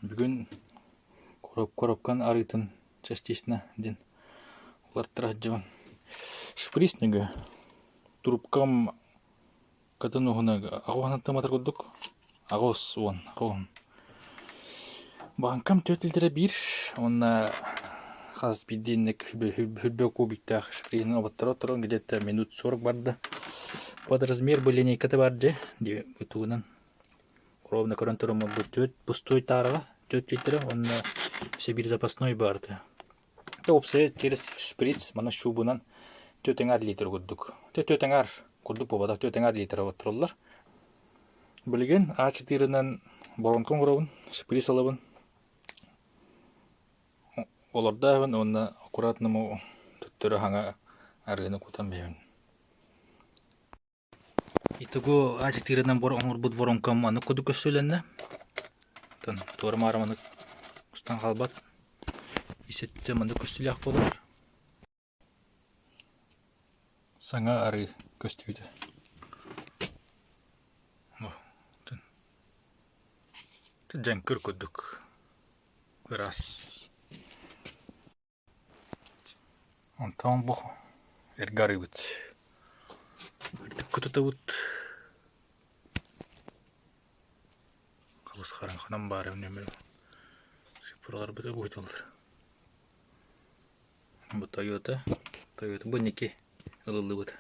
Бүгін коробкан арытын частично ден улар жабан. Шприснеге трубкам катанугунага агуанатта матар курдук. Агос он, агуан. Банкам 4 литре бир, онна хас бидинник хүлбе кубиктах шприн обаттара где-то минут 40 барды. Под размер бы линейка-то барды, де бутугунан. Ровно коронтором будет пустой тарова, 4 литра, он все бир запасной барды. Топсе через шприц, мана шубунан 4 литр курдук. 4 курдук побада 4 литр отроллар. Билген А4-нан боронкон коробун, шприц алабын. Олордабын, онна аккуратному туттуру хаңа аргыны кутан бейбін. Итого А4-нан буд воронкам аны куду көсөленне. Тон туармары маны кустан қалбат. Исетте маны көстілі ақ болар. Саңа ары көстүйді. Жәңкір көддік. Раз. Антон бұл әргары бұд. Үрдік күтіті бұд. Қалыс қаран қанам бары өнемел. Сепұралар бұда бұйдалыр. Бұл Toyota. Бұл неке ылылы бұд.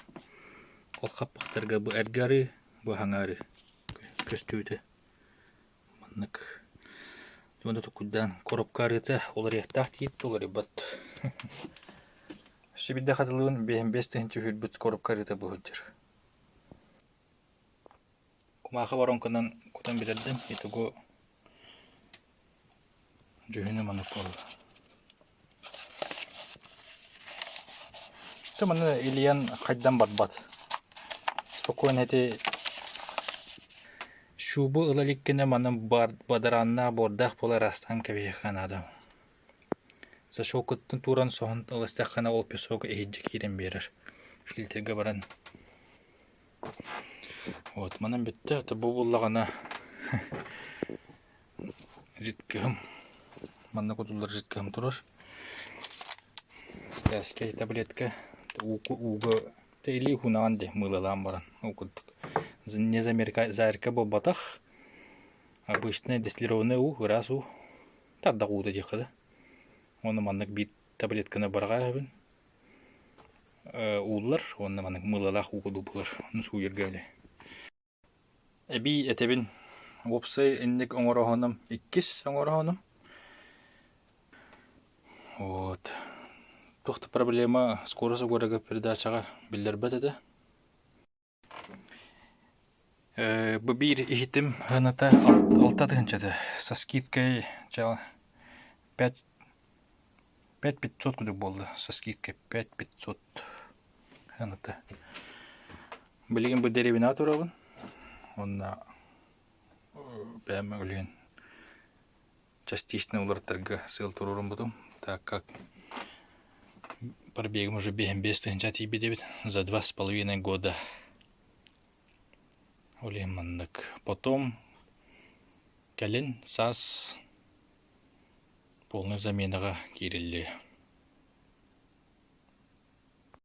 Ол қаппақтарға бұл әргары, бұл хаңары. Көстүйді. Маннық. Жонда тұқыдан коробкарыты олар яқтақ дейт, олар ебат. Шибидде қатылығын 5-тігінші хүлбіт коробкарыты бұғыдыр. Кумаға воронканан кутан білердім, етігі жүхіні маны қолы. Маны Ильян қайдан бат. Спокойно әте шубы ылаликкене маны бадаранна бордақ болар астан кәбейхан адам. За шоқыттың туран соғын ылыстаққана ол песоғы әйджі керен берір. Фильтрге баран. Вот, манан бітті. Бұл болағана житкігім. Манна құтылар житкігім тұрар. Әскей таблетка. Уғы тәйлі хунаған де мылалан баран. Оқыддық. Не заирка бұл батақ. Обычный дистиллированный раз тардақ уды декеді. Оны маннық бит таблетканы барға әбін. Улар, оны маннық мылалақ уғыду бұлар. Оны су ергәлі. Әбі әтебін опсай әннік оңырағыным, 2 оңырағыным. Вот. Тоқты проблема скорасы көрігі передачаға білдер бәтеді. Бұл бір ехетім ғаната 6-тығыншады. Со скидкой 5500 күдік болды. Со скидкой 5500 ғаната. Білген бұл деревинатор абын. Онна бәмі өлген частично уларттарға сыл тұрырым бұдым. Так как пробегом уже 5-тығыншат ебе дебет за 2,5 года. Олемандык. Потом кәлін сас полный заменаға керілі.